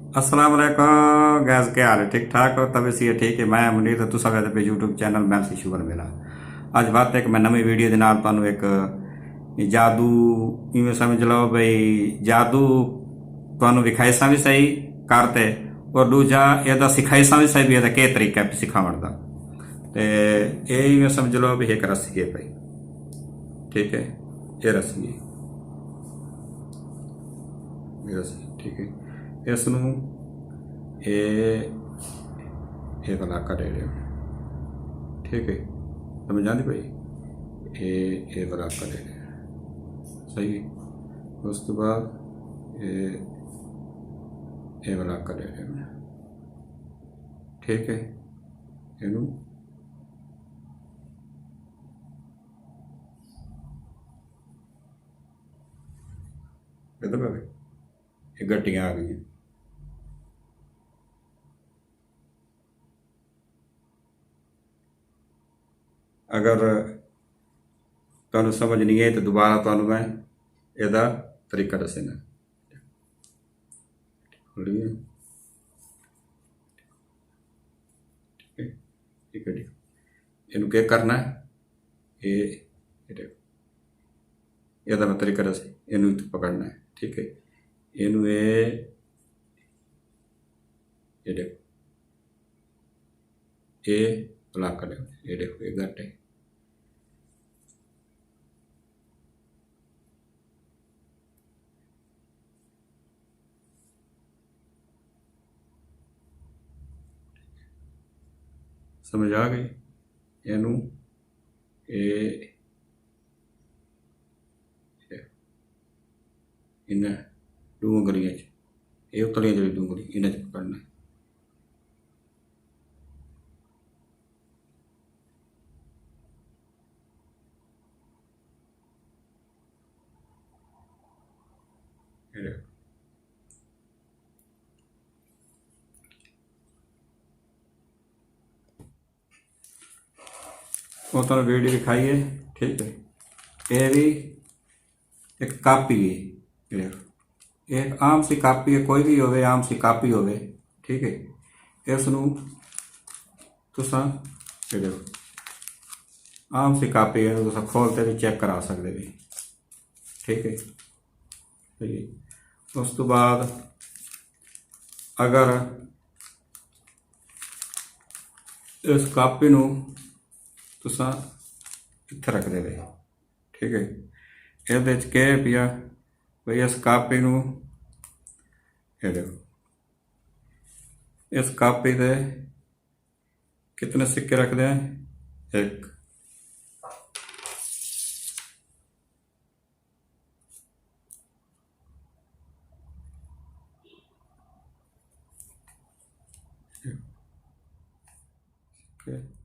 अस्सलाम वालेकुम गैस, क्या हाल है? ठीक ठाक हो? तबीयत सी ठीक है? मैं मुनीर तो सब पे यूट्यूब चैनल मैं सी शुगर मेरा अज बात है कि मैं नवी वीडियो के नाल तुहानू एक जादू इवें समझ लो बई जादू तुहानू विखाईसा भी सही करते और दूजा ਇਹਦਾ सिखाईसा भी सही भी ਇਹਦਾ के तरीका है सिखावन का ते ये इवें समझ लो भी एक रस्सी है भाई। ठीक है, ये रस्सी है, ये रस्सी ठीक है। इसनू ये वाला कर रहे हो ठीक है, समझ आती भाई। ये वाला कर रहे सही है। उस तो बाद ये वाला कर रहे हो ठीक है। इनू भाई ये गड्डियाँ आ गई हैं। अगर तुहानू समझ नहीं आई तो दोबारा तुहानू मैं ਇਹਦਾ तरीका दसना। खोलिए ठीक है, ठीक है ठीक है। इनू क्या करना है, ये देखो ਇਹਦਾ मैं तरीका दस, इनू पकड़ना है ठीक है। इनू ये देखो ये ब्लॉक कर, ये देखो ये घट है। समझ आ गई? इनू ये इन्हें डूंगलियां ये उतलियां जी डूंगली इन्हें पकड़ना है। ये देखो वो तो वीडियो दिखाई है ठीक है। ये भी एक कापी है, ये देखो एक आम सी कापी है, कोई भी होवे आम सी कापी होवे ठीक है। इसनू तुसा ये देखो आम सी कापी है, तुसा खोलते भी चेक करा सकते भी ठीक है। ठीक है उस तो बाद अगर इस कापी नू तुसा इत्थे रख देवे ठीक है। ਇਹਦੇ ਚ क्या पिया भाई इस कापी नू ये देखो इस कापी दे कितने सिक्के रख दें, एक okay।